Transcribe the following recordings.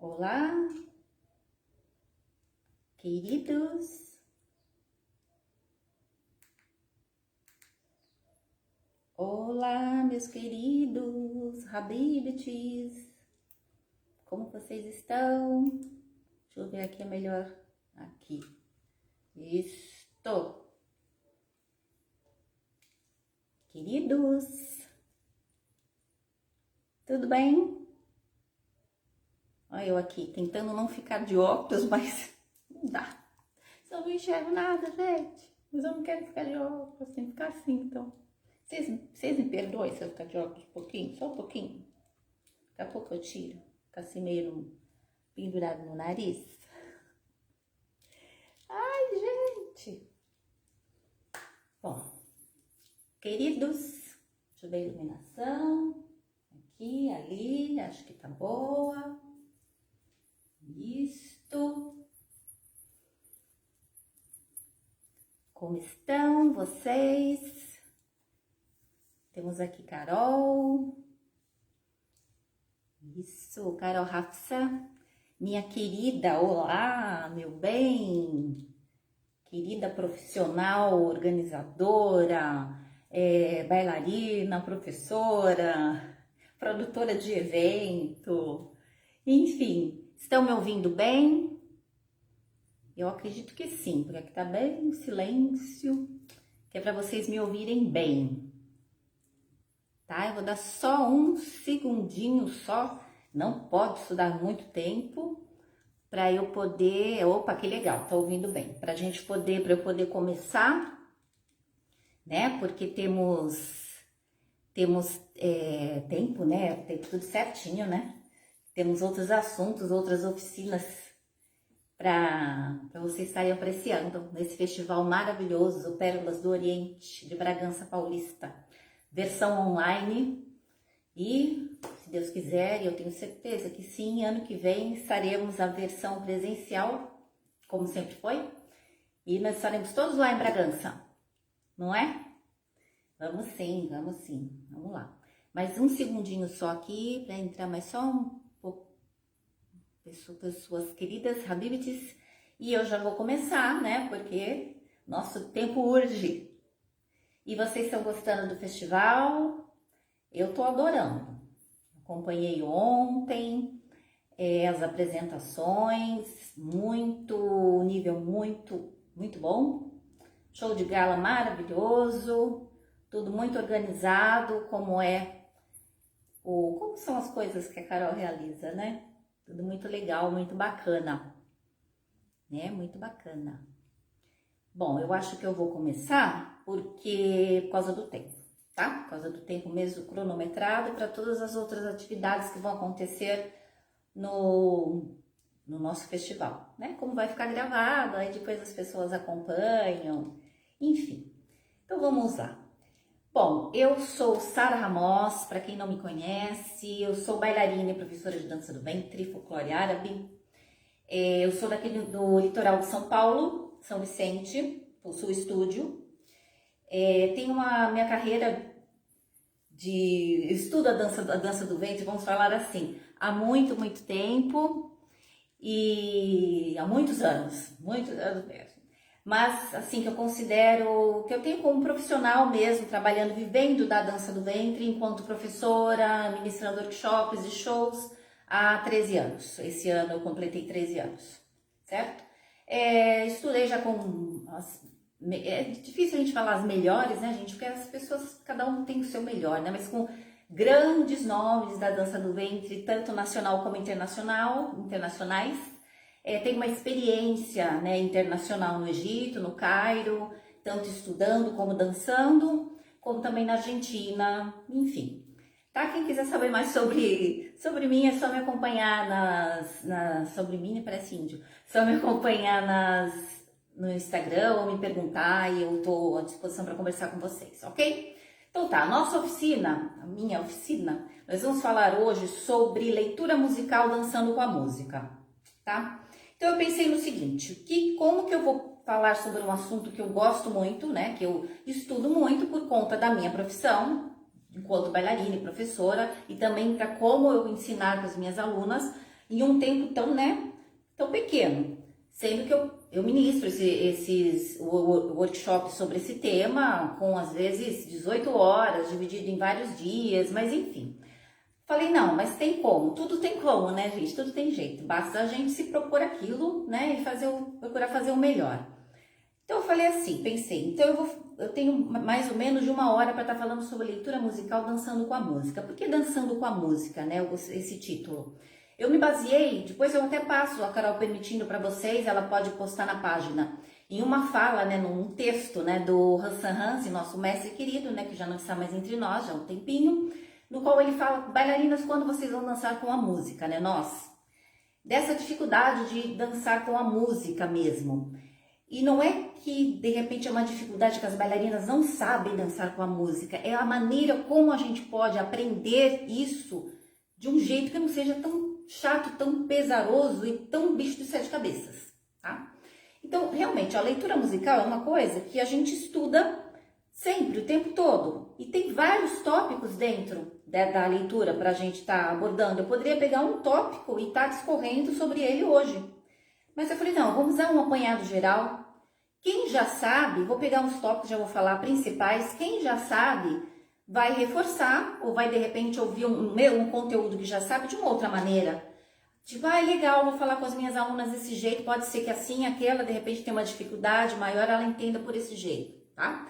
Olá, queridos. Olá, meus queridos Habibites. Como vocês estão? Deixa eu ver aqui melhor. Aqui. Isto. Queridos. Tudo bem? Olha eu aqui, tentando não ficar de óculos, mas não dá. Eu não enxergo nada, gente. Mas eu não quero ficar de óculos, tem que ficar assim, então. Vocês me perdoem se eu ficar de óculos um pouquinho? Só um pouquinho? Daqui a pouco eu tiro. Fica assim meio pendurado no nariz. Ai, gente. Bom, queridos, deixa eu ver a iluminação. Aqui, ali, acho que tá boa. Isto. Como estão vocês? Temos aqui Carol. Isso, Carol Hafsa. Minha querida, olá, meu bem. Querida profissional, organizadora, bailarina, professora, produtora de evento. Enfim, estão me ouvindo bem? Eu acredito que sim, porque aqui tá bem silêncio, que é para vocês me ouvirem bem. Tá? Eu vou dar só um segundinho só, não pode estudar muito tempo, para eu poder... Opa, que legal, tá ouvindo bem. Para eu poder começar, né? Porque temos tempo, né? Tempo tudo certinho, né? Temos outros assuntos, outras oficinas para vocês estarem apreciando nesse festival maravilhoso, Pérolas do Oriente, de Bragança Paulista, versão online. E, se Deus quiser, eu tenho certeza que sim, ano que vem estaremos a versão presencial, como sempre foi, e nós estaremos todos lá em Bragança, não é? Vamos sim, vamos lá. Mais um segundinho só aqui, para entrar mais só um pouco, pessoas queridas, Habibites, e eu já vou começar, né, porque nosso tempo urge. E vocês estão gostando do festival? Eu tô adorando. Acompanhei ontem as apresentações, nível muito bom. Show de gala maravilhoso, tudo muito organizado, como são as coisas que a Carol realiza, né? Tudo muito legal, muito bacana, né? Muito bacana. Bom, eu acho que eu vou começar por causa do tempo, tá? Por causa do tempo mesmo cronometrado para todas as outras atividades que vão acontecer no nosso festival, né? Como vai ficar gravado, aí depois as pessoas acompanham, enfim. Então vamos lá. Bom, eu sou Sara Ramos, para quem não me conhece, eu sou bailarina e professora de dança do ventre, folclore árabe. Eu sou do litoral de São Paulo, São Vicente, possuo estúdio. Tenho minha carreira de estudo a dança do ventre, vamos falar assim, há muito tempo e há muitos anos mesmo. Mas, assim, que eu considero que eu tenho como profissional mesmo, trabalhando, vivendo da dança do ventre, enquanto professora, ministrando workshops e shows há 13 anos. Esse ano eu completei 13 anos, certo? Estudei já é difícil a gente falar as melhores, né, gente? Porque as pessoas, cada um tem o seu melhor, né? Mas com grandes nomes da dança do ventre, tanto nacional como internacionais. Tenho uma experiência, né, internacional no Egito, no Cairo, tanto estudando como dançando, como também na Argentina, enfim. Tá? Quem quiser saber mais sobre mim, é só me acompanhar sobre mim, parece índio, só me acompanhar no Instagram ou me perguntar e eu tô à disposição para conversar com vocês, ok? Então tá, a minha oficina, nós vamos falar hoje sobre leitura musical dançando com a música, tá? Então eu pensei no seguinte, como que eu vou falar sobre um assunto que eu gosto muito, né, que eu estudo muito por conta da minha profissão, enquanto bailarina e professora, e também para como eu ensinar para as minhas alunas, em um tempo tão, né, tão pequeno. Sendo que eu ministro esses workshops sobre esse tema com, às vezes, 18 horas, dividido em vários dias, mas enfim. Falei, não, mas tem como, tudo tem como, né, gente? Tudo tem jeito, basta a gente se propor aquilo, né, e procurar fazer o melhor. Então eu falei assim, pensei, então eu tenho mais ou menos de 1 hora para estar falando sobre leitura musical dançando com a música. Por que dançando com a música, né, esse título? Eu me baseei, depois eu até passo, a Carol permitindo para vocês, ela pode postar na página, em uma fala, né, num texto, né, do Hassan Hansen, nosso mestre querido, né, que já não está mais entre nós, já há um tempinho, no qual ele fala, bailarinas, quando vocês vão dançar com a música, né, nós, dessa dificuldade de dançar com a música mesmo. E não é que, de repente, é uma dificuldade que as bailarinas não sabem dançar com a música, é a maneira como a gente pode aprender isso de um jeito que não seja tão chato, tão pesaroso e tão bicho de 7 cabeças, tá? Então, realmente, a leitura musical é uma coisa que a gente estuda sempre, o tempo todo. E tem vários tópicos dentro da leitura para a gente estar abordando. Eu poderia pegar um tópico e estar discorrendo sobre ele hoje. Mas eu falei, não, vamos dar um apanhado geral. Quem já sabe, vou pegar uns tópicos, já vou falar principais. Quem já sabe vai reforçar ou vai, de repente, ouvir um conteúdo que já sabe de uma outra maneira. Tipo, legal, vou falar com as minhas alunas desse jeito, pode ser que assim, aquela, de repente, tem uma dificuldade maior, ela entenda por esse jeito, tá?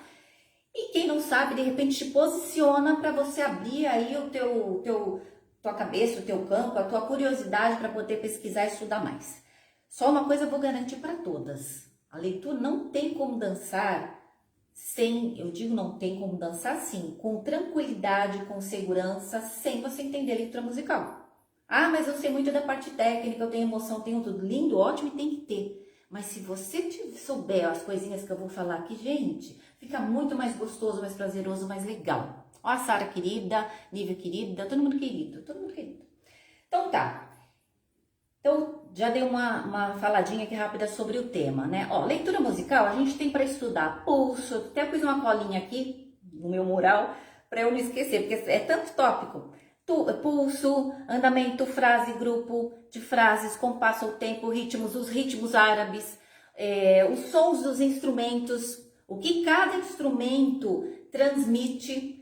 E quem não sabe, de repente, te posiciona para você abrir aí tua cabeça, o teu campo, a tua curiosidade para poder pesquisar e estudar mais. Só uma coisa eu vou garantir para todas. A leitura não tem como dançar eu digo não tem como dançar sim, com tranquilidade, com segurança, sem você entender a leitura musical. Mas eu sei muito da parte técnica, eu tenho emoção, tenho tudo. Lindo, ótimo e tem que ter. Mas se você souber as coisinhas que eu vou falar aqui, gente, fica muito mais gostoso, mais prazeroso, mais legal. Ó a Sara querida, Nívia querida, todo mundo querido, todo mundo querido. Então tá. Então, já dei uma faladinha aqui rápida sobre o tema, né? Ó, leitura musical a gente tem para estudar pulso, até pus uma colinha aqui no meu mural para eu não esquecer, porque é tanto tópico. Pulso, andamento, frase, grupo de frases, compasso ao tempo, ritmos, os ritmos árabes, os sons dos instrumentos, o que cada instrumento transmite.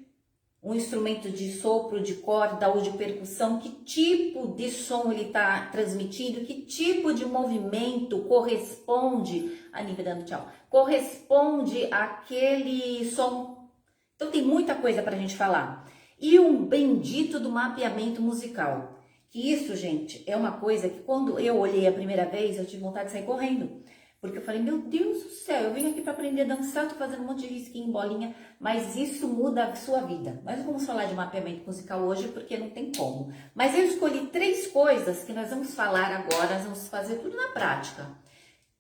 Um instrumento de sopro, de corda ou de percussão, que tipo de som ele está transmitindo, que tipo de movimento corresponde, a Nívia dando tchau, corresponde àquele som. Então tem muita coisa para a gente falar. E um bendito do mapeamento musical. Que isso, gente, é uma coisa que quando eu olhei a primeira vez, eu tive vontade de sair correndo. Porque eu falei, meu Deus do céu, eu vim aqui para aprender a dançar, tô fazendo um monte de risquinho, bolinha, mas isso muda a sua vida. Mas vamos falar de mapeamento musical hoje, porque não tem como. Mas eu escolhi 3 coisas que nós vamos falar agora, nós vamos fazer tudo na prática.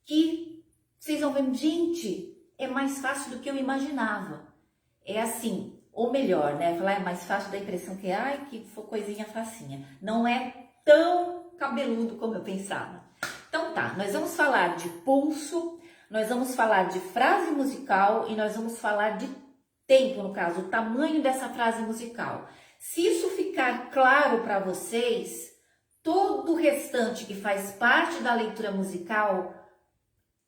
Que vocês vão ver, gente, é mais fácil do que eu imaginava. É assim, ou melhor, né? Falar é mais fácil, dá a impressão que, que coisinha facinha. Não é tão cabeludo como eu pensava. Então tá, nós vamos falar de pulso, nós vamos falar de frase musical e nós vamos falar de tempo, no caso, o tamanho dessa frase musical. Se isso ficar claro para vocês, todo o restante que faz parte da leitura musical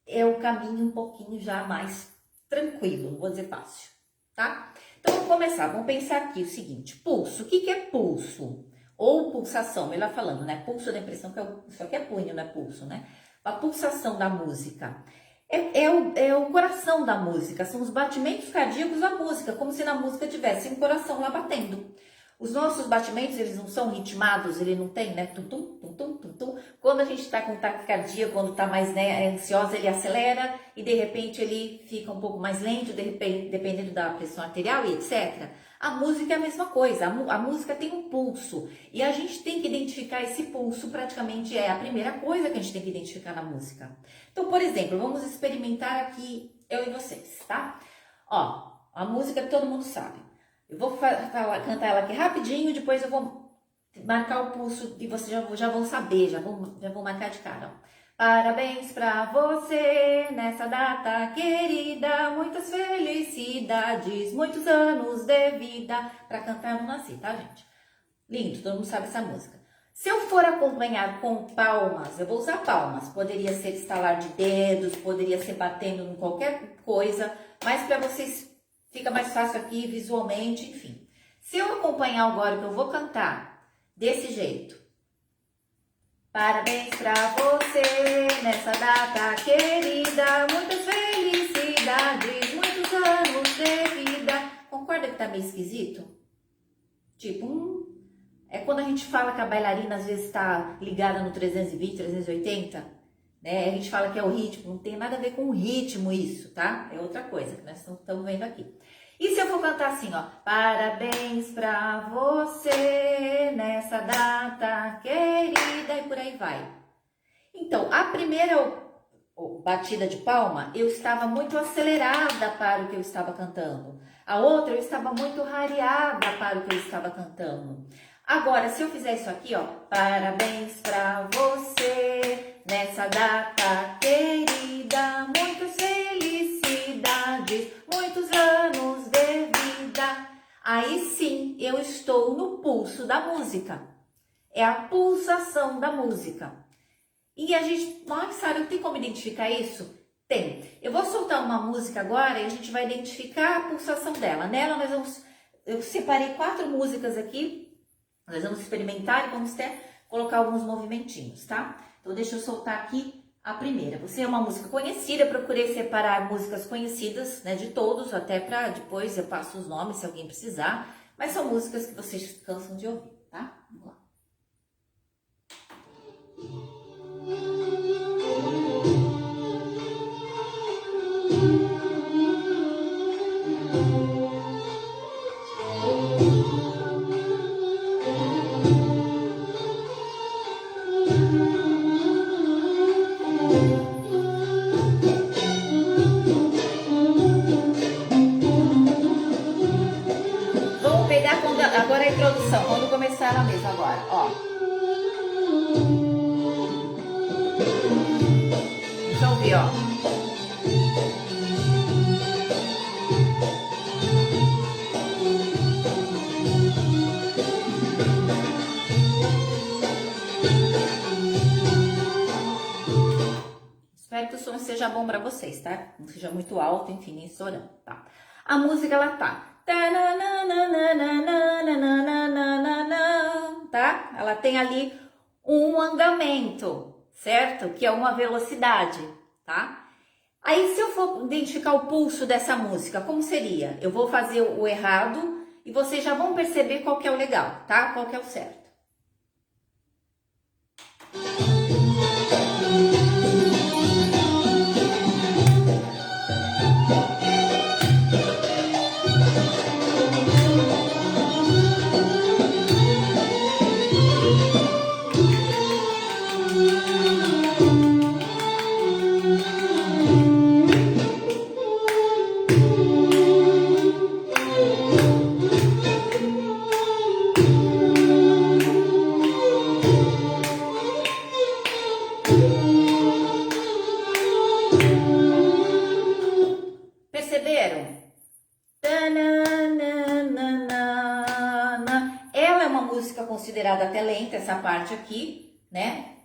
é o caminho um pouquinho já mais tranquilo, não vou dizer fácil, tá? Então vamos começar, vamos pensar aqui o seguinte, pulso, o que é pulso? Ou pulsação, melhor falando, né? Pulso da impressão que isso aqui é punho, não é pulso, né? A pulsação da música. É o coração da música, são os batimentos cardíacos da música, como se na música tivesse um coração lá batendo. Os nossos batimentos, eles não são ritmados, ele não tem, né? Tum, tum, tum, tum, tum, tum. Quando a gente está com taquicardia, quando está mais, né, ansiosa, ele acelera e de repente ele fica um pouco mais lento, dependendo da pressão arterial e etc. A música é a mesma coisa, a música tem um pulso e a gente tem que identificar esse pulso, praticamente é a primeira coisa que a gente tem que identificar na música. Então, por exemplo, vamos experimentar aqui eu e vocês, tá? Ó, a música que todo mundo sabe. Eu vou cantar ela aqui rapidinho, depois eu vou marcar o pulso e vocês já vão saber, já vão marcar de cara. Ó. Parabéns pra você nessa data querida, muitas felicidades, muitos anos de vida. Pra cantar eu não nasci, tá, gente? Lindo, todo mundo sabe essa música. Se eu for acompanhar com palmas, eu vou usar palmas. Poderia ser estalar de dedos, poderia ser batendo em qualquer coisa, mas para vocês fica mais fácil aqui visualmente, enfim. Se eu acompanhar agora que eu vou cantar desse jeito. Parabéns pra você nessa data querida, muitas felicidades, muitos anos de vida. Concorda que tá meio esquisito? Tipo, é quando a gente fala que a bailarina às vezes está ligada no 320, 380, né? A gente fala que é o ritmo, não tem nada a ver com o ritmo isso, tá? É outra coisa que nós estamos vendo aqui. E se eu for cantar assim, ó, parabéns pra você nessa data querida, e por aí vai. Então, a primeira batida de palma, eu estava muito acelerada para o que eu estava cantando. A outra, eu estava muito rareada para o que eu estava cantando. Agora, se eu fizer isso aqui, ó, parabéns pra você nessa data querida, muitas felicidades, muitos anos de vida. Aí sim, eu estou no pulso da música. É a pulsação da música. E a gente, mas Sara, tem como identificar isso? Tem. Eu vou soltar uma música agora e a gente vai identificar a pulsação dela. Nela nós vamos, eu separei 4 músicas aqui. Nós vamos experimentar e vamos até colocar alguns movimentinhos, tá? Então, deixa eu soltar aqui a primeira. Você é uma música conhecida, eu procurei separar músicas conhecidas, né, de todos, até para depois eu passo os nomes se alguém precisar. Mas são músicas que vocês cansam de ouvir, tá? Vamos lá. Vamos pegar agora a introdução, quando começar ela mesma agora, ó. Deixa eu ouvir, ó. Espero que o som seja bom para vocês, tá? Não seja muito alto, enfim, nem estourando, tá? A música, ela tá... tá? Ela tem ali um andamento, certo? Que é uma velocidade, tá? Aí, se eu for identificar o pulso dessa música, como seria? Eu vou fazer o errado e vocês já vão perceber qual que é o legal, tá? Qual que é o certo. Perceberam? Ela é uma música considerada até lenta, essa parte aqui, né?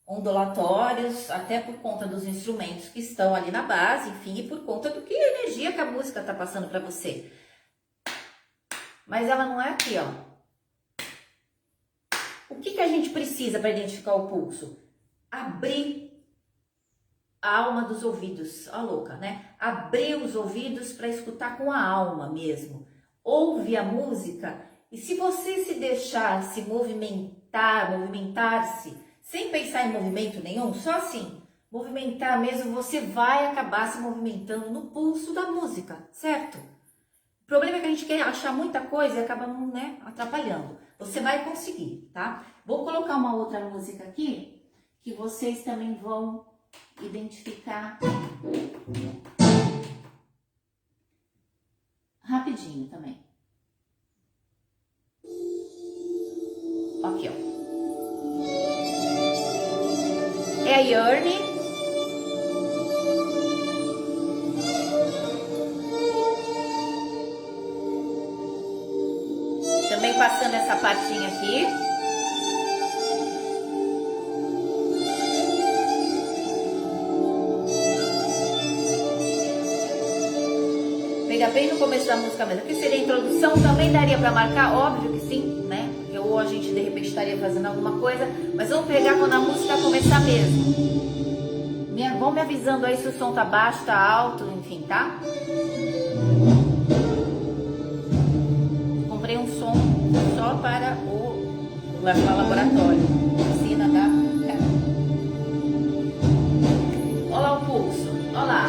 Ondulatórios, até por conta dos instrumentos que estão ali na base, enfim, e por conta do que a energia que a música está passando para você. Mas ela não é aqui, ó. O que a gente precisa para identificar o pulso? Abrir a alma dos ouvidos, a louca, né? Abrir os ouvidos para escutar com a alma mesmo. Ouve a música e se você se deixar se movimentar-se, sem pensar em movimento nenhum, só assim, movimentar mesmo, você vai acabar se movimentando no pulso da música, certo? O problema é que a gente quer achar muita coisa e acaba, né, atrapalhando. Você vai conseguir, tá? Vou colocar uma outra música aqui que vocês também vão identificar rapidinho também. Aqui, ó. É a Yearning. Também passando essa partinha aqui. bem no começo da música mesmo. Aqui seria a introdução, também daria para marcar, óbvio que sim, né? Ou a gente de repente estaria fazendo alguma coisa, mas vamos pegar quando a música começar mesmo. Vão me avisando aí se o som tá baixo, tá alto, enfim, tá? Comprei um som só para o laboratório. Oficina da... Olha lá o pulso, olha lá.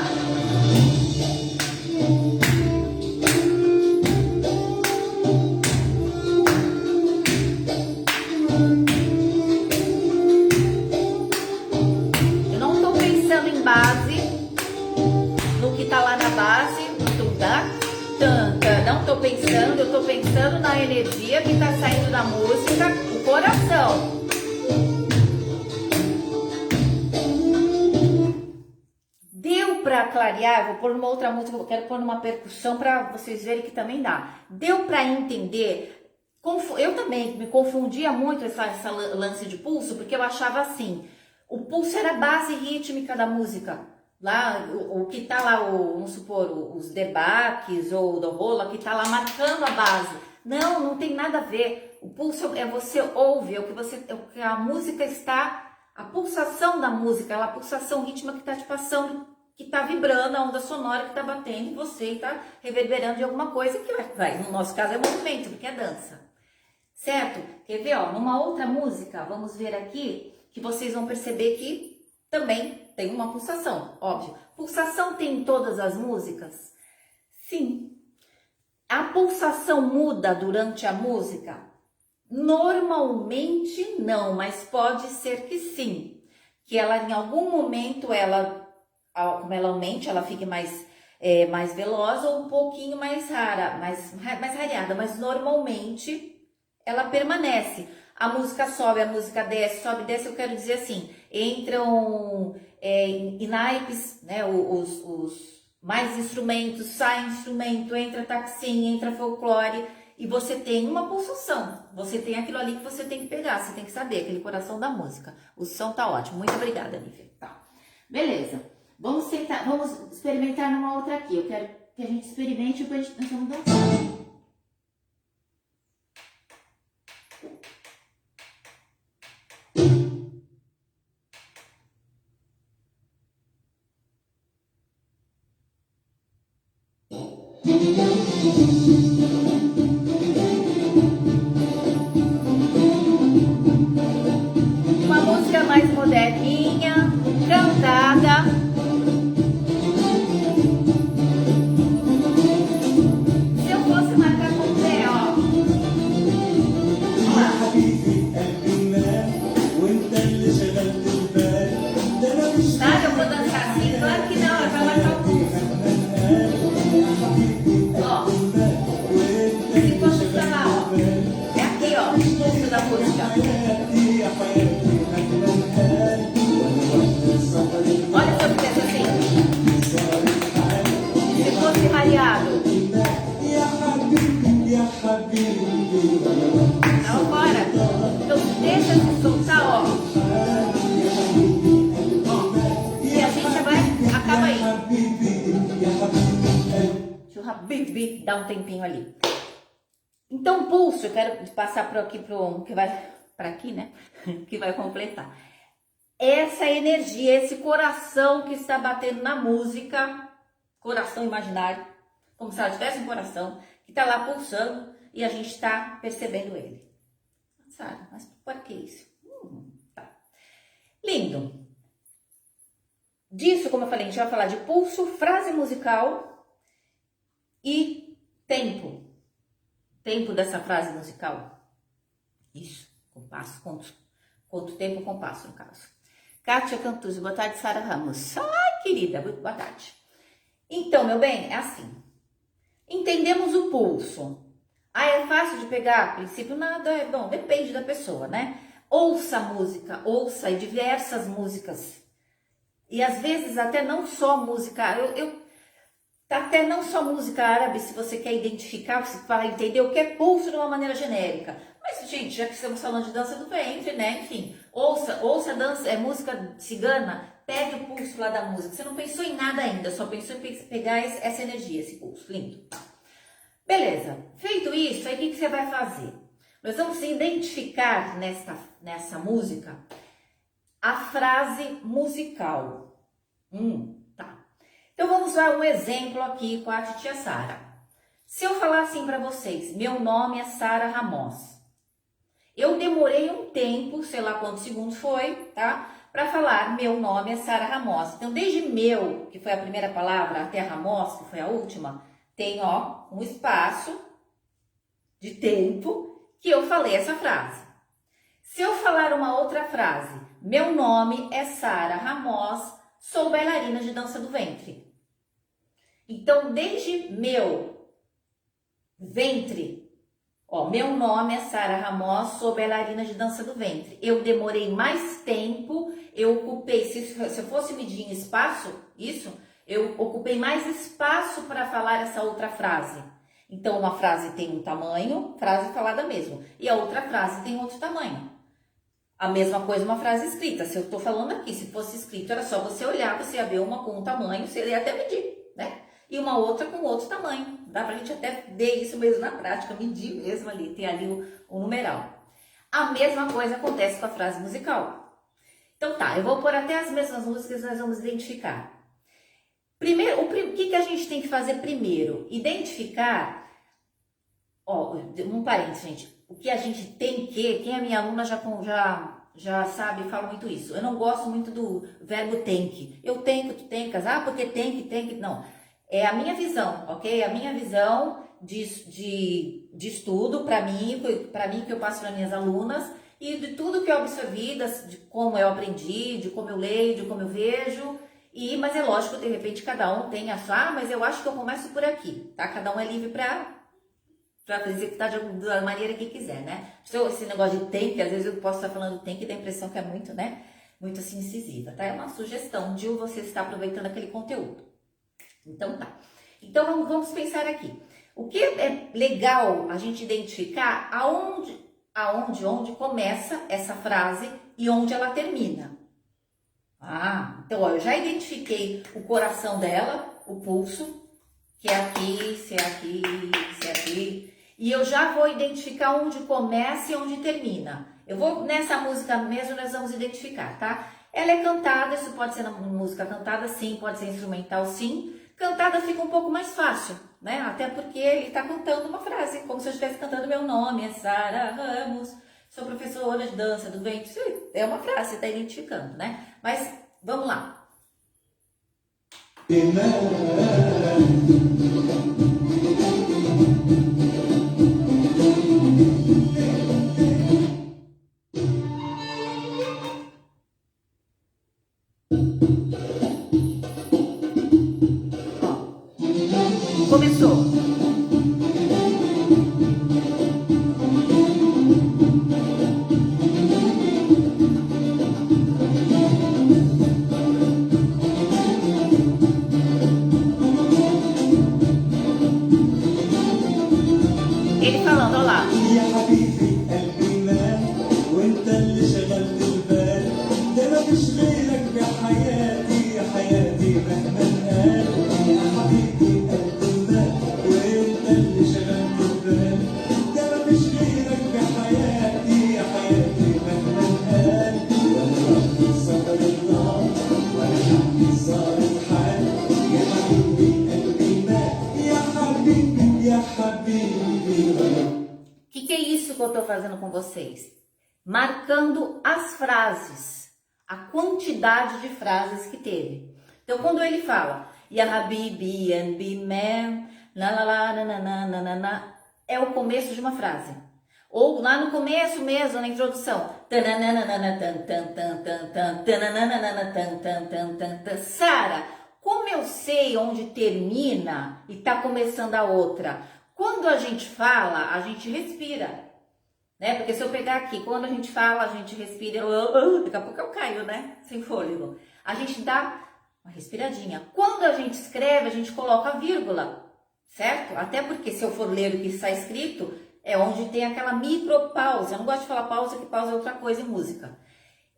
Eu não tô pensando em base, no que tá lá na base, não tô pensando, eu tô pensando na energia que tá saindo da música, o coração. Deu para clarear? Eu vou pôr numa outra música, eu quero pôr numa percussão para vocês verem que também dá. Deu para entender? Eu também me confundia muito essa lance de pulso, porque eu achava assim, o pulso era a base rítmica da música. Lá, o que tá lá, vamos supor, os debaques ou do rola, que tá lá marcando a base. Não, não tem nada a ver. O pulso é você ouve, é o que a música está, a pulsação da música, a pulsação rítmica que está te passando, que está vibrando, a onda sonora que está batendo em você e está reverberando de alguma coisa que vai, no nosso caso é movimento, porque é dança. Certo? Quer ver, ó, numa outra música, vamos ver aqui, que vocês vão perceber que também tem uma pulsação, óbvio. Pulsação tem em todas as músicas? Sim. A pulsação muda durante a música? Normalmente não, mas pode ser que sim. Que ela, em algum momento, como ela aumente, ela fique mais veloz ou um pouquinho mais rara, mais rareada, mas normalmente ela permanece. A música sobe, a música desce, sobe, desce, eu quero dizer assim, entram em naipes, né, os mais instrumentos, sai instrumento, entra taxinha, entra folclore, e você tem uma pulsação, você tem aquilo ali que você tem que pegar, você tem que saber, aquele coração da música. O som tá ótimo, muito obrigada, Nívia. Tá. Beleza, vamos experimentar numa outra aqui, eu quero que a gente experimente e depois nós vamos dançar. Uma música mais moderninha, cantada. Se eu fosse marcar com o pé, ó. Tá, eu vou dançar assim? Claro que não, é pra marcar o pulso. Ó. Se fosse pra lá, ó. É aqui, ó, o pulso da música. Olha se eu fizesse assim. Se fosse rareado. Não, bora. Então deixa se soltar, ó. Ó. E a gente vai. Acaba aí. Deixa o Habibi dar um tempinho ali. Então, pulso, eu quero passar por aqui que vai para aqui, né? Que vai completar. Essa energia, esse coração que está batendo na música, coração imaginário, como se ela tivesse um coração que está lá pulsando e a gente está percebendo ele. Sabe? Mas por que isso? Tá. Lindo. Disso, como eu falei, a gente vai falar de pulso, frase musical e tempo. Tempo dessa frase musical. Isso, compasso, quanto tempo compasso no caso. Kátia Cantuzzi, boa tarde, Sara Ramos. Ai, querida, boa tarde. Então, meu bem, é assim. Entendemos o pulso. Ah, é fácil de pegar? A princípio, nada. Bom, depende da pessoa, né? Ouça a música, ouça diversas músicas. E às vezes até não só música, até não só música árabe, se você quer identificar, você vai entender o que é pulso de uma maneira genérica. Mas, gente, já que estamos falando de dança do ventre, né? Enfim, ouça dança, música cigana, pegue o pulso lá da música. Você não pensou em nada ainda, só pensou em pegar essa energia, esse pulso. Lindo. Beleza. Feito isso, aí o que você vai fazer? Nós vamos identificar nessa música a frase musical. Tá. Então vamos dar um exemplo aqui com a titia Sara. Se eu falar assim para vocês, meu nome é Sara Ramos. Eu demorei um tempo, sei lá quantos segundos foi, tá? Para falar meu nome é Sara Ramos. Então desde meu, que foi a primeira palavra, até Ramos, que foi a última, tem ó um espaço de tempo que eu falei essa frase. Se eu falar uma outra frase, meu nome é Sara Ramos, sou bailarina de dança do ventre. Então, desde meu ventre, ó, meu nome é Sara Ramos, sou bailarina de dança do ventre. Eu demorei mais tempo, eu ocupei, se eu fosse medir em espaço, eu ocupei mais espaço para falar essa outra frase. Então, uma frase tem um tamanho, frase falada mesmo, e a outra frase tem outro tamanho. A mesma coisa uma frase escrita. Se eu estou falando aqui, se fosse escrito, era só você olhar, você ia ver uma com um tamanho, você ia até medir, né? E uma outra com outro tamanho. Dá pra gente até ver isso mesmo na prática, medir mesmo ali, ter ali o numeral. A mesma coisa acontece com a frase musical. Então tá, eu vou pôr até as mesmas músicas, nós vamos identificar. Primeiro, o que a gente tem que fazer primeiro? Identificar, ó, um parênteses, gente. O que a gente tem que, quem é minha aluna já sabe, fala muito isso. Eu não gosto muito do verbo tem que. Eu tenho que, tu tem que, porque tem que. Não. É a minha visão, ok? A minha visão de estudo para mim que eu passo para minhas alunas e de tudo que eu absorvi, de como eu aprendi, de como eu leio, de como eu vejo. Mas é lógico, de repente, cada um tem a sua, mas eu acho que eu começo por aqui, tá? Cada um é livre para executar da maneira que quiser, né? Esse negócio de tem que, às vezes eu posso estar falando tem que, dá a impressão que é muito, né? Muito assim incisiva, tá? É uma sugestão de você estar aproveitando aquele conteúdo. Então tá. Então vamos pensar aqui. O que é legal a gente identificar onde começa essa frase e onde ela termina. Então ó, eu já identifiquei o coração dela, o pulso, que é aqui, se é aqui, se é aqui. E eu já vou identificar onde começa e onde termina. Eu vou, nessa música mesmo, nós vamos identificar, tá? Ela é cantada, isso pode ser uma música cantada, sim, pode ser instrumental, sim. Cantada fica um pouco mais fácil, né? Até porque ele está cantando uma frase, como se eu estivesse cantando meu nome, é Sara Ramos, sou professora de dança do ventre. É uma frase, você está identificando, né? Mas, vamos lá. Começou. Ele falando, olha lá. O que é isso que eu estou fazendo com vocês? Marcando as frases, a quantidade de frases que teve. Então, quando ele fala Ya Habibi and be man, la la la na na na na na na, é o começo de uma frase. Ou lá no começo mesmo, na introdução, Sara, como eu sei onde termina e está começando a outra? Quando a gente fala, a gente respira, né? Porque se eu pegar aqui, quando a gente fala, a gente respira, daqui a pouco eu caio, né? Sem fôlego. A gente dá uma respiradinha. Quando a gente escreve, a gente coloca a vírgula, certo? Até porque se eu for ler o que está escrito, É onde tem aquela micropausa. Eu não gosto de falar pausa, que pausa é outra coisa em música.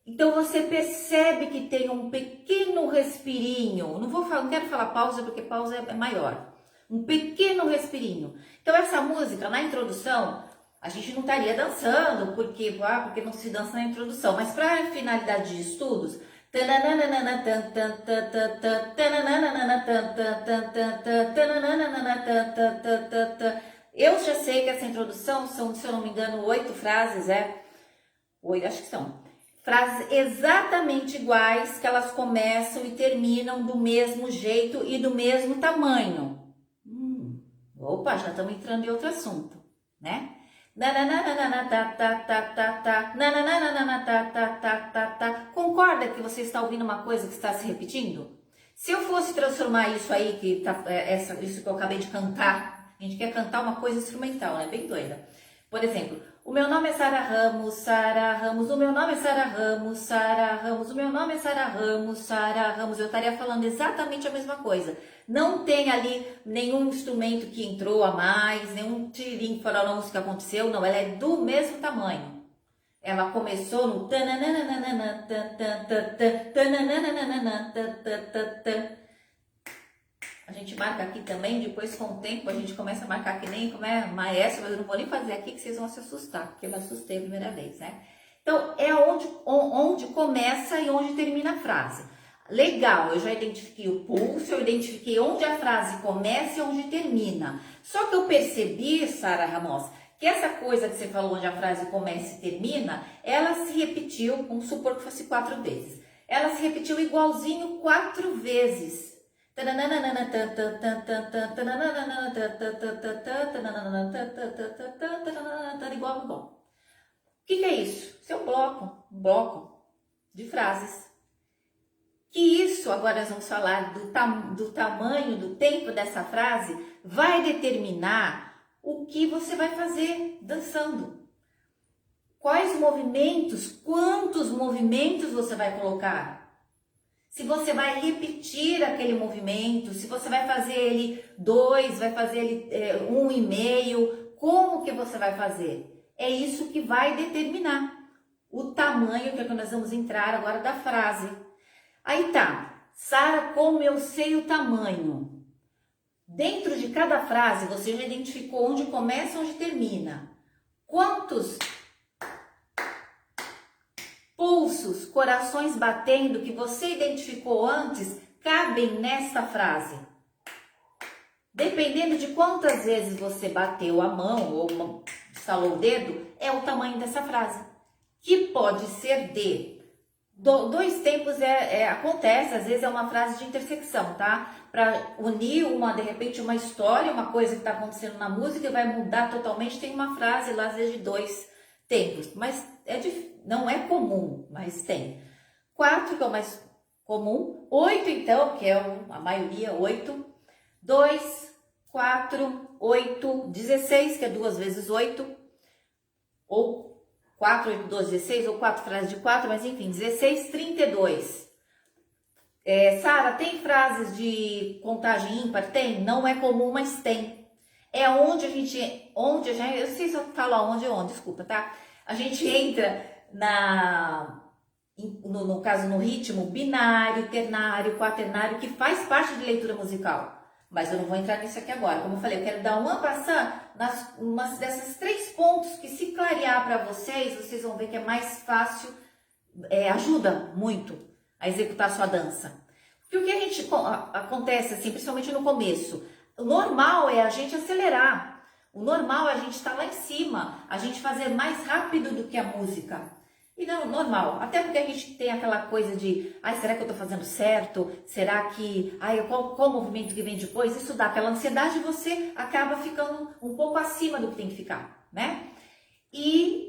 Então você percebe que tem um pequeno respirinho. Não quero falar pausa porque pausa é maior. Um pequeno respirinho. Então essa música, na introdução, a gente não estaria dançando porque não se dança na introdução. Mas para finalidade de estudos, eu já sei que essa introdução são, se eu não me engano, 8 frases, 8, acho que são. Frases exatamente iguais, que elas começam e terminam do mesmo jeito e do mesmo tamanho. Opa, já estamos entrando em outro assunto, né? Concorda que você está ouvindo uma coisa que está se repetindo? Se eu fosse transformar isso aí, isso que eu acabei de cantar, a gente quer cantar uma coisa instrumental, né? Bem doida. Por exemplo, o meu nome é Sara Ramos, Sara Ramos, o meu nome é Sara Ramos, Sara Ramos, o meu nome é Sara Ramos, Sara Ramos. Eu estaria falando exatamente a mesma coisa. Não tem ali nenhum instrumento que entrou a mais, nenhum tirinho fora música que aconteceu, não, ela é do mesmo tamanho. Ela começou no a gente marca aqui também, depois com o tempo a gente começa a marcar que nem como é maestro, mas eu não vou nem fazer aqui que vocês vão se assustar, porque eu me assustei a primeira vez, né? Então, é onde começa e onde termina a frase. Legal, eu já identifiquei o pulso, eu identifiquei onde a frase começa e onde termina. Só que eu percebi, Sara Ramos, que essa coisa que você falou, onde a frase começa e termina, ela se repetiu, vamos supor que fosse 4 vezes. Ela se repetiu igualzinho 4 vezes. Igual. O que é isso? Isso é um bloco de frases. Que isso, agora nós vamos falar do tamanho, do tempo dessa frase, vai determinar o que você vai fazer dançando. Quais movimentos, quantos movimentos você vai colocar? Se você vai repetir aquele movimento, se você vai fazer ele 2, vai fazer ele 1,5, como que você vai fazer? É isso que vai determinar o tamanho, que é que nós vamos entrar agora da frase. Aí tá, Sara, como eu sei o tamanho? Dentro de cada frase, você já identificou onde começa e onde termina. Quantos pulsos, corações batendo que você identificou antes cabem nessa frase? Dependendo de quantas vezes você bateu a mão ou estalou o dedo, é o tamanho dessa frase. Que pode ser de 2 tempos, acontece, às vezes é uma frase de intersecção, tá? Para unir de repente uma história, uma coisa que está acontecendo na música e vai mudar totalmente, tem uma frase lá, às vezes de 2 tempos, mas não é comum, mas tem. 4, que é o mais comum, 8 então, que é a maioria, 8, 2, 4, 8, 16, que é 2 vezes 8, ou 4, 8, 12, 16, ou 4 frases de 4, mas enfim, 16, 32. Sara, tem frases de contagem ímpar? Tem? Não é comum, mas tem. É onde a gente, eu sei se eu falo onde, desculpa, tá? A gente entra no caso, no ritmo binário, ternário, quaternário, que faz parte de leitura musical. Mas eu não vou entrar nisso aqui agora. Como eu falei, eu quero dar uma passada nas desses 3 pontos que, se clarear para vocês vão ver que é mais fácil, ajuda muito a executar a sua dança. Porque o que acontece, assim, principalmente no começo, o normal é a gente acelerar. O normal é a gente estar lá em cima, a gente fazer mais rápido do que a música. E não, normal, até porque a gente tem aquela coisa de, será que eu tô fazendo certo? Será que, qual movimento que vem depois? Isso dá aquela ansiedade e você acaba ficando um pouco acima do que tem que ficar, né? E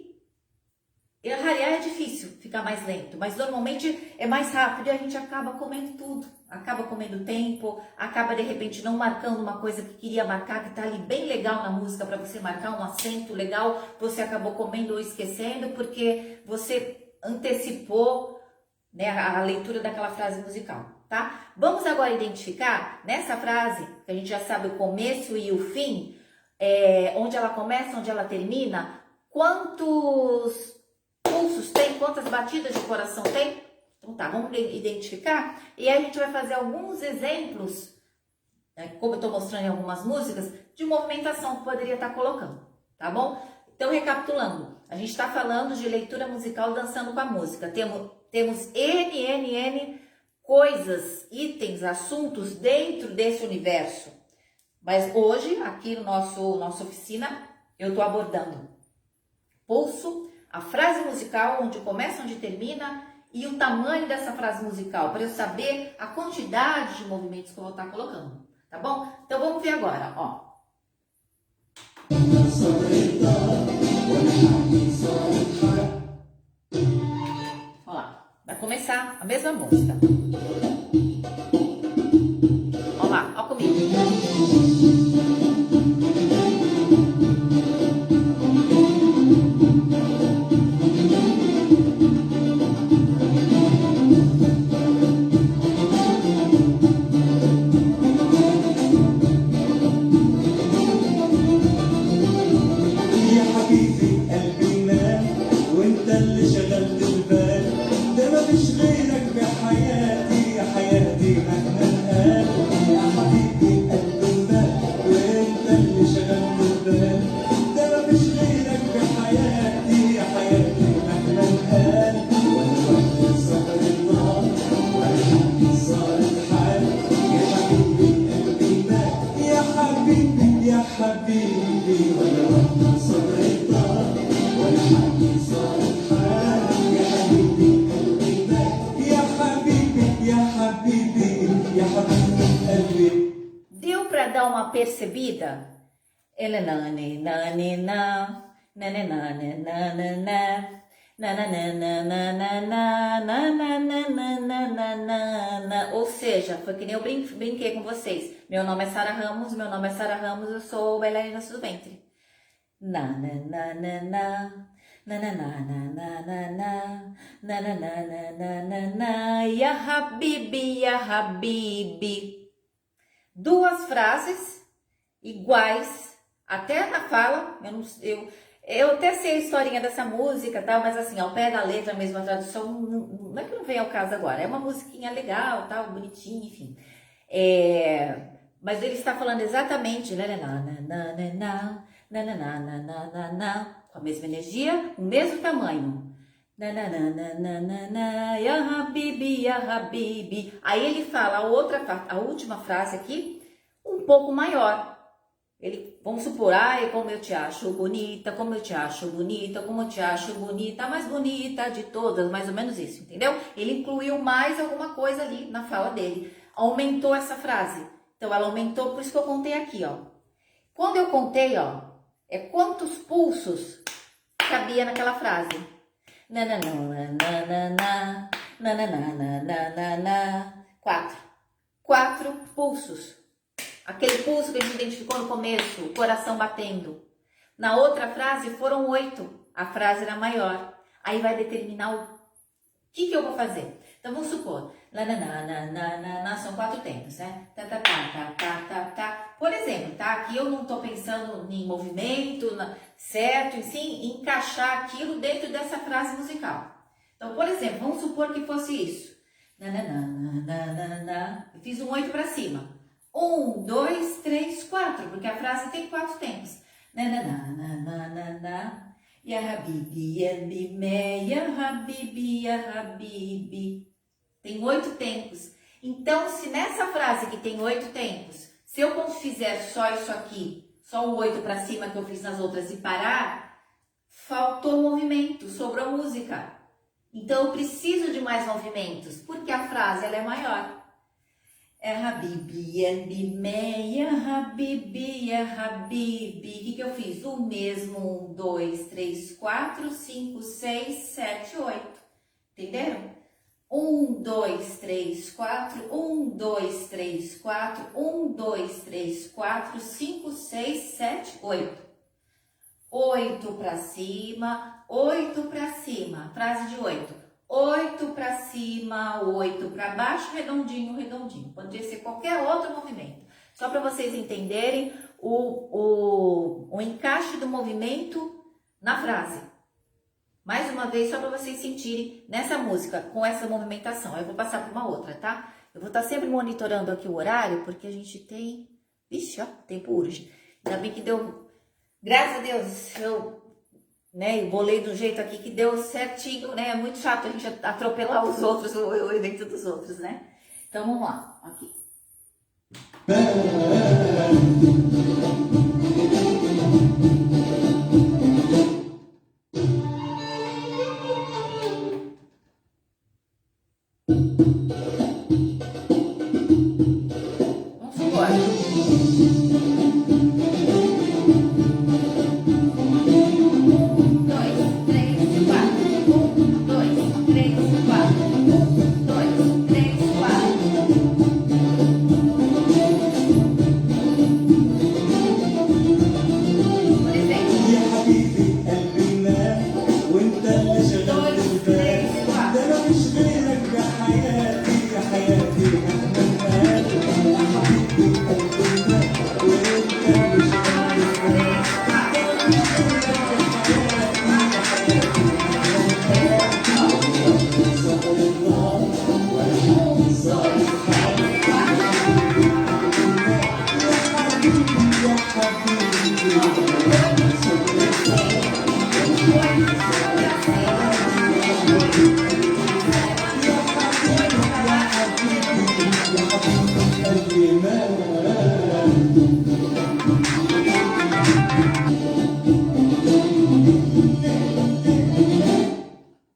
rarear é difícil ficar mais lento, mas normalmente é mais rápido e a gente acaba comendo tudo, acaba comendo tempo, acaba de repente não marcando uma coisa que queria marcar, que tá ali bem legal na música para você marcar um acento legal, você acabou comendo ou esquecendo porque você antecipou, né, a leitura daquela frase musical, tá? Vamos agora identificar nessa frase, que a gente já sabe o começo e o fim, onde ela começa, onde ela termina, quantos pulsos tem, quantas batidas de coração tem. Então tá, vamos identificar. E aí a gente vai fazer alguns exemplos, como eu estou mostrando em algumas músicas, de movimentação que poderia estar colocando, tá bom? Então, recapitulando, a gente está falando de leitura musical dançando com a música. Temos N coisas, itens, assuntos dentro desse universo. Mas hoje, aqui no nossa oficina, eu estou abordando pulso, a frase musical, onde começa, onde termina, e o tamanho dessa frase musical, para eu saber a quantidade de movimentos que eu vou estar colocando, tá bom? Então vamos ver agora, ó. Ó lá, vai começar a mesma música. Ó lá, ó comigo. Deu para dar uma percebida? Ela ou seja, foi que nem eu brinquei com vocês. Meu nome é Sara Ramos, eu sou bailarina do ventre. Ya Habibi, ya Habibi. Duas frases iguais, até na fala, eu até sei a historinha dessa música, tal, mas assim, ao pé da letra, mesmo a tradução, não é que não vem ao caso agora, é uma musiquinha legal, tal, bonitinha, enfim. Mas ele está falando exatamente, com a mesma energia, o mesmo tamanho. Ya Habibi, ya Habibi. Aí ele fala a última frase aqui, um pouco maior. Vamos supor, como eu te acho bonita, como eu te acho bonita, como eu te acho bonita, a mais bonita de todas, mais ou menos isso, entendeu? Ele incluiu mais alguma coisa ali na fala dele, aumentou essa frase. Então ela aumentou, por isso que eu contei aqui, ó. Quando eu contei, ó, quantos pulsos cabia naquela frase. Quatro pulsos. Aquele pulso que a gente identificou no começo, o coração batendo. Na outra frase foram 8. A frase era maior. Aí vai determinar o que eu vou fazer. Então vamos supor, são 4 tempos, né? Por exemplo, tá? Aqui eu não tô pensando em movimento, certo? E sim encaixar aquilo dentro dessa frase musical. Então, por exemplo, vamos supor que fosse isso. Eu fiz um 8 para cima. 1, 2, 3, 4, porque a frase tem 4 tempos. Ya Habibi, ya Bimé, ya Habibi, ya Habibi. Tem 8 tempos. Então, se nessa frase que tem 8 tempos, se eu fizer só isso aqui, só o 8 para cima que eu fiz nas outras e parar, faltou movimento, sobrou música. Então, eu preciso de mais movimentos, porque a frase ela é maior. Ya Habibi, ya Bimé, ya Habibi, ya Habibi. O que eu fiz? O mesmo 1, 2, 3, 4, 5, 6, 7, 8. Entenderam? 1, 2, 3, 4, 1, 2, 3, 4, 1, 2, 3, 4, 5, 6, 7, 8. 8 para cima, 8 para cima. Frase de 8. 8 para cima, 8 para baixo, redondinho, redondinho. Poderia ser qualquer outro movimento. Só para vocês entenderem o encaixe do movimento na frase. Mais uma vez, só para vocês sentirem nessa música, com essa movimentação. Eu vou passar para uma outra, tá? Eu vou estar sempre monitorando aqui o horário, porque a gente tem... Vixe, ó, o tempo urge. Ainda bem que deu... Graças a Deus, eu bolei do jeito aqui que deu certinho, né? É muito chato a gente atropelar os outros, o evento dos outros, né? Então, vamos lá. Aqui. Vamos supor.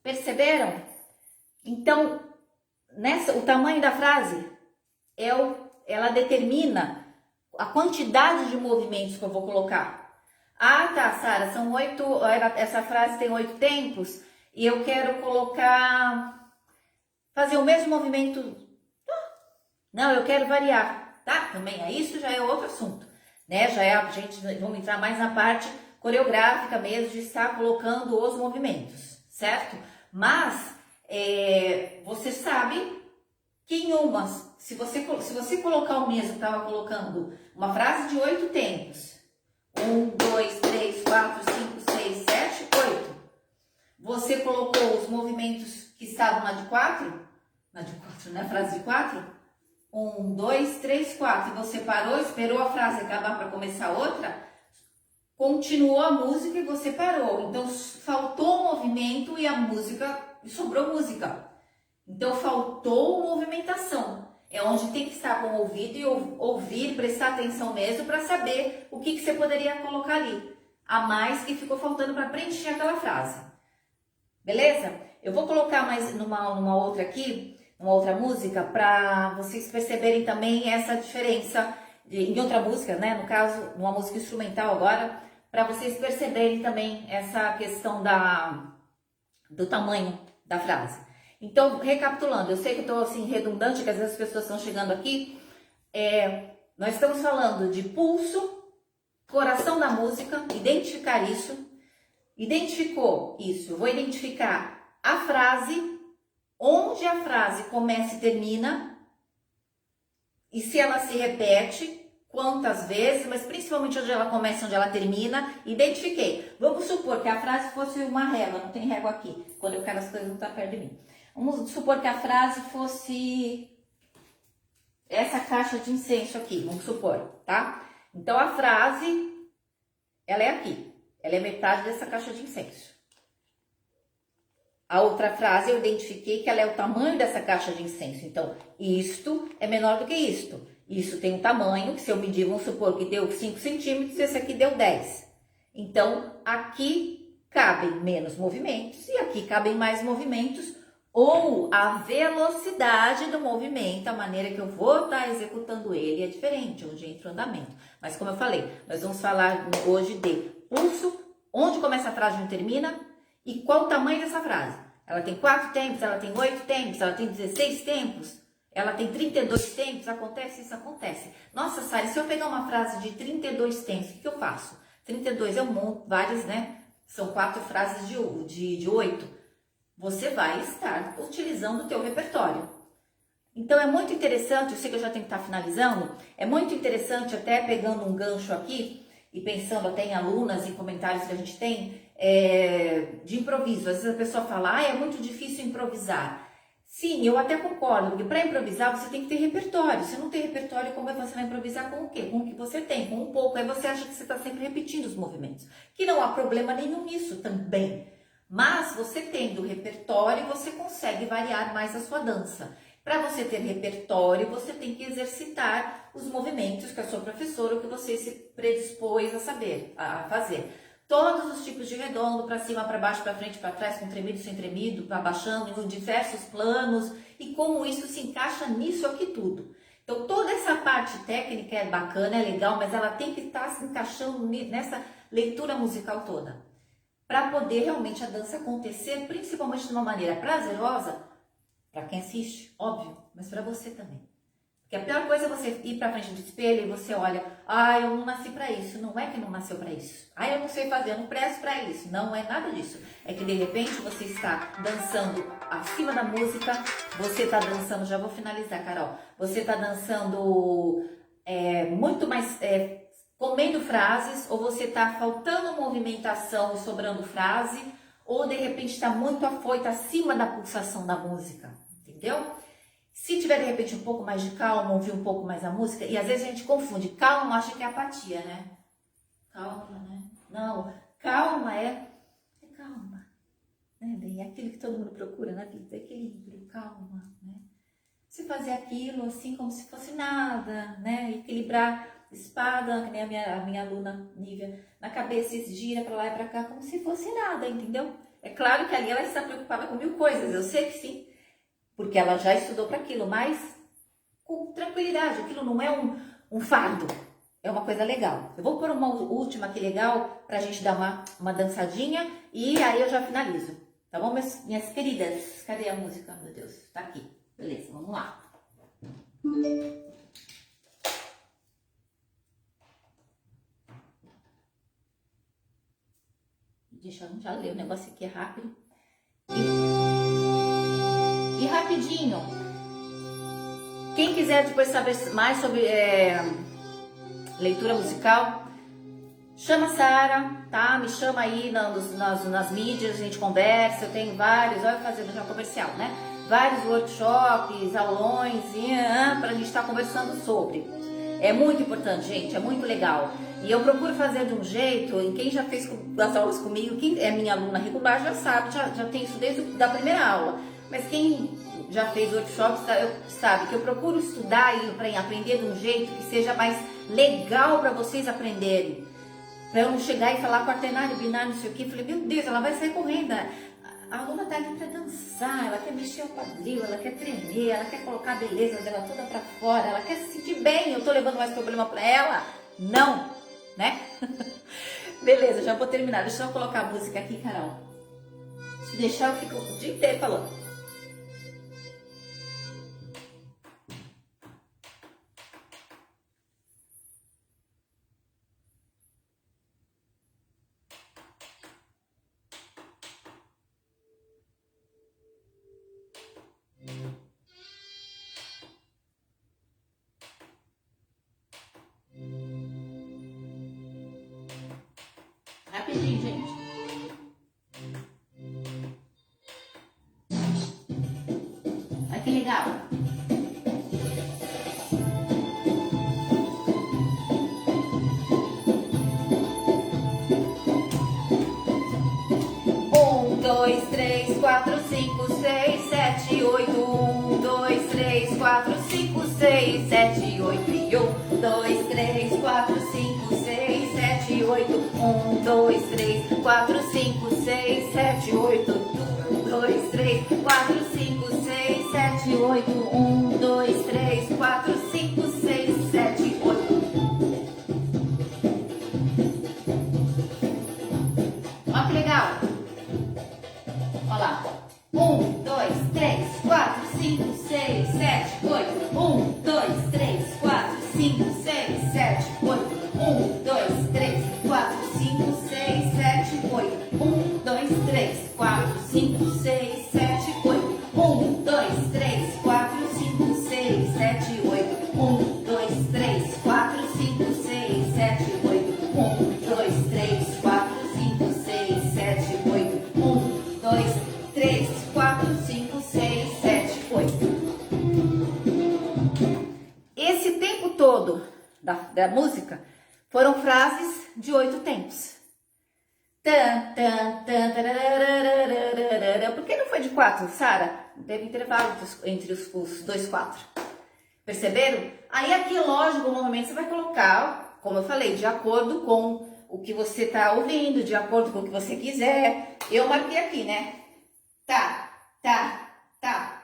Perceberam? Então, o tamanho da frase ela determina a quantidade de movimentos que eu vou colocar. Ah, tá, Sara, são 8, essa frase tem 8 tempos e eu quero fazer o mesmo movimento. Não, eu quero variar, tá? Também isso já é outro assunto, né? Vamos entrar mais na parte coreográfica mesmo, de estar colocando os movimentos, certo? Mas, você sabe que em umas, se você colocar o mesmo que estava colocando, uma frase de 8 tempos, 1, 2, 3, 4, 5, 6, 7, 8, você colocou os movimentos que estavam na de 4, né? Frase de 4, 1, 2, 3, 4, e você parou, esperou a frase acabar para começar outra, continuou a música e você parou. Então, faltou o movimento e sobrou música. Então, faltou movimentação. É onde tem que estar com o ouvido e ouvir, prestar atenção mesmo para saber o que você poderia colocar ali. A mais que ficou faltando para preencher aquela frase. Beleza? Eu vou colocar mais numa outra aqui, uma outra música, para vocês perceberem também essa diferença em outra música, né? No caso, numa música instrumental agora, para vocês perceberem também essa questão do tamanho da frase. Então, recapitulando, eu sei que eu estou assim redundante, que às vezes as pessoas estão chegando aqui. Nós estamos falando de pulso, coração da música, identificar isso. Identificou isso, vou identificar a frase, onde a frase começa e termina, e se ela se repete, quantas vezes, mas principalmente onde ela começa e onde ela termina, identifiquei. Vamos supor que a frase fosse uma régua, não tem régua aqui, quando eu quero as coisas não estão perto de mim. Vamos supor que a frase fosse essa caixa de incenso aqui, vamos supor, tá? Então, a frase, ela é aqui, ela é metade dessa caixa de incenso. A outra frase, eu identifiquei que ela é o tamanho dessa caixa de incenso. Então, isto é menor do que isto. Isso tem um tamanho, que se eu medir, vamos supor que deu 5 centímetros, esse aqui deu 10. Então, aqui cabem menos movimentos e aqui cabem mais movimentos, ou a velocidade do movimento, a maneira que eu vou estar executando ele é diferente, onde entra o andamento. Mas como eu falei, nós vamos falar hoje de pulso, onde começa a frase e onde termina, e qual o tamanho dessa frase. Ela tem 4 tempos, ela tem 8 tempos, ela tem 16 tempos, ela tem 32 tempos, acontece isso, acontece. Nossa, Sara, se eu pegar uma frase de 32 tempos, o que eu faço? 32 eu monto várias, né? São 4 frases de 8. Você vai estar utilizando o teu repertório. Então é muito interessante, eu sei que eu já tenho que estar finalizando, é muito interessante, até pegando um gancho aqui e pensando até em alunas, em comentários que a gente tem, de improviso. Às vezes a pessoa fala, é muito difícil improvisar. Sim, eu até concordo, porque para improvisar você tem que ter repertório. Se não tem repertório, como é que você vai improvisar com o quê? Com o que você tem, com um pouco. Aí você acha que você está sempre repetindo os movimentos. Que não há problema nenhum nisso também. Mas você tendo repertório, você consegue variar mais a sua dança. Para você ter repertório, você tem que exercitar os movimentos que a sua professora ou que você se predispôs a saber, a fazer. Todos os tipos de redondo, para cima, para baixo, para frente, para trás, com tremido, sem tremido, abaixando, em diversos planos, e como isso se encaixa nisso aqui tudo. Então, toda essa parte técnica é bacana, é legal, mas ela tem que estar se encaixando nessa leitura musical toda, para poder realmente a dança acontecer, principalmente de uma maneira prazerosa, para quem assiste, óbvio, mas para você também. Porque a pior coisa é você ir para frente do espelho e você olha, eu não nasci para isso. Não é que não nasceu para isso. Eu não sei fazer, eu não presto para isso. Não é nada disso. É que de repente você está dançando acima da música, você está dançando, já vou finalizar, Carol. Você está dançando muito mais, comendo frases, ou você está faltando movimentação e sobrando frase, ou de repente está muito afoita acima da pulsação da música, entendeu? Se tiver de repente um pouco mais de calma, ouvir um pouco mais a música, e às vezes a gente confunde, calma acha que é apatia, né? Calma, né? Não, calma é calma, né? É aquilo que todo mundo procura na vida, equilíbrio, calma, né? Você fazer aquilo assim como se fosse nada, né? Equilibrar espada, que nem a minha aluna Nívia, na cabeça e gira para lá e para cá como se fosse nada, entendeu? É claro que ali ela está preocupada com mil coisas, eu sei que sim, porque ela já estudou para aquilo, mas com tranquilidade, aquilo não é um fardo, é uma coisa legal. Eu vou pôr uma última aqui legal para a gente dar uma dançadinha e aí eu já finalizo, tá bom, minhas queridas? Cadê a música, meu Deus? Tá aqui, beleza, vamos lá. Deixa eu já ler o negócio aqui rápido. E rapidinho, quem quiser depois saber mais sobre leitura musical, chama a Sara, tá? Me chama aí nas mídias, a gente conversa. Eu tenho vários, olha fazendo já comercial, né? Vários workshops, aulões, pra gente estar conversando sobre. É muito importante, gente, é muito legal. E eu procuro fazer de um jeito, em quem já fez as aulas comigo, quem é minha aluna regular já sabe, já tem isso desde a primeira aula. Mas quem já fez workshops sabe que eu procuro estudar para aprender de um jeito que seja mais legal para vocês aprenderem. Para eu não chegar e falar quaternário, binário, não sei o que. Falei, meu Deus, ela vai sair correndo. A aluna tá ali para dançar, ela quer mexer o quadril, ela quer tremer, ela quer colocar a beleza dela toda para fora, ela quer se sentir bem. Eu tô levando mais problema para ela? Não, né? Beleza, já vou terminar. Deixa eu colocar a música aqui, Carol. Se deixar, eu fico o dia inteiro falando. Rapidinho, gente. Olha que legal. Um, dois, três, quatro, cinco, seis, sete, oito. Um, dois, três, quatro, cinco, seis, sete, oito. E um, dois, três, quatro, cinco, seis, sete, oito. Um, dois, três, quatro, cinco, seis, sete, oito. Um, dois, três, quatro, cinco, seis, sete, oito. Um, dois, três, quatro, cinco, seis, sete, oito. Olha que legal. Olha lá. Um, dois, três, quatro, cinco, seis, sete, oito. Um, dois, três, quatro, cinco, seis, sete, oito. Um, dois, três, quatro, cinco, seis, sete, oito. Um, dois, três, quatro, cinco, seis, sete, oito. Um, dois, três, quatro, cinco, seis. da música foram frases de 8 tempos. Por que não foi de 4, Sara? Teve intervalo entre os dois 4. Perceberam? Aí aqui, lógico, no momento você vai colocar, como eu falei, de acordo com o que você tá ouvindo, de acordo com o que você quiser. Eu marquei aqui, né? Tá, tá, tá.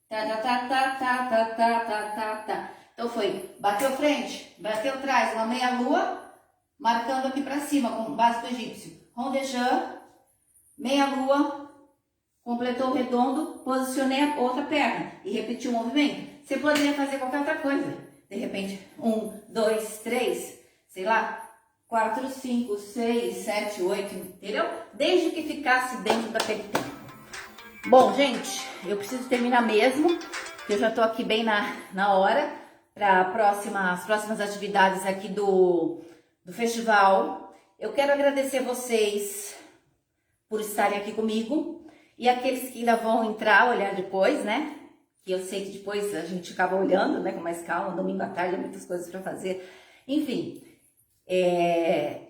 Tá, tá, tá, tá, tá, tá, tá, tá, tá, tá. Então foi, bateu frente, bateu trás, uma meia-lua, marcando aqui pra cima, com o básico egípcio. Rondejant, meia-lua, completou o redondo, posicionei a outra perna e repeti o movimento. Você poderia fazer qualquer outra coisa. De repente, 1, 2, 3, sei lá, 4, 5, 6, 7, 8, entendeu? Desde que ficasse dentro daquele tempo. Bom, gente, eu preciso terminar mesmo, porque eu já tô aqui bem na hora para as próximas atividades aqui do festival. Eu quero agradecer vocês por estarem aqui comigo e aqueles que ainda vão entrar, olhar depois, né? Que eu sei que depois a gente acaba olhando, né, com mais calma, domingo à tarde, muitas coisas para fazer. Enfim,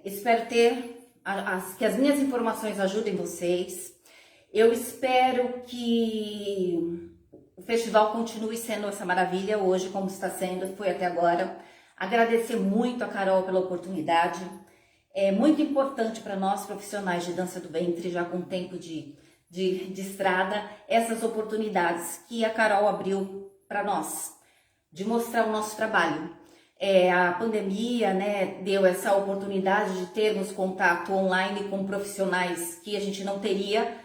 espero que as minhas informações ajudem vocês. Eu espero que o festival continue sendo essa maravilha hoje, como está sendo, foi até agora. Agradecer muito a Carol pela oportunidade. É muito importante para nós profissionais de dança do ventre, já com tempo de estrada, essas oportunidades que a Carol abriu para nós, de mostrar o nosso trabalho. A pandemia, né, deu essa oportunidade de termos contato online com profissionais que a gente não teria,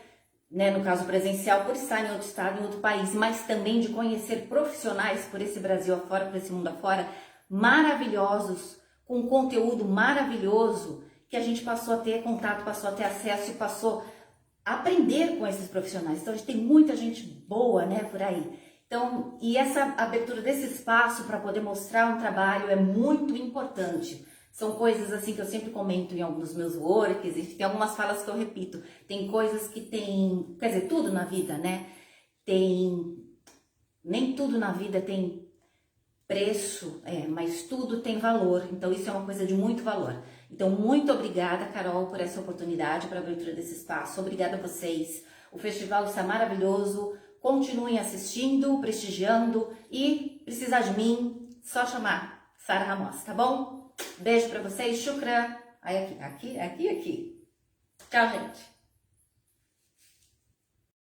né, no caso presencial, por estar em outro estado, em outro país, mas também de conhecer profissionais por esse Brasil afora, por esse mundo afora, maravilhosos, com conteúdo maravilhoso, que a gente passou a ter contato, passou a ter acesso e passou a aprender com esses profissionais. Então a gente tem muita gente boa, né, por aí. Então, e essa abertura desse espaço para poder mostrar um trabalho é muito importante. São coisas assim que eu sempre comento em alguns dos meus works, e tem algumas falas que eu repito. Tem coisas que tem, quer dizer, tudo na vida, né? Nem tudo na vida tem preço, mas tudo tem valor. Então isso é uma coisa de muito valor. Então muito obrigada, Carol, por essa oportunidade, para a abertura desse espaço. Obrigada a vocês. O festival está maravilhoso. Continuem assistindo, prestigiando e precisar de mim, só chamar Sara Ramos, tá bom? Beijo pra vocês, shukran. Aí aqui. Tchau, gente.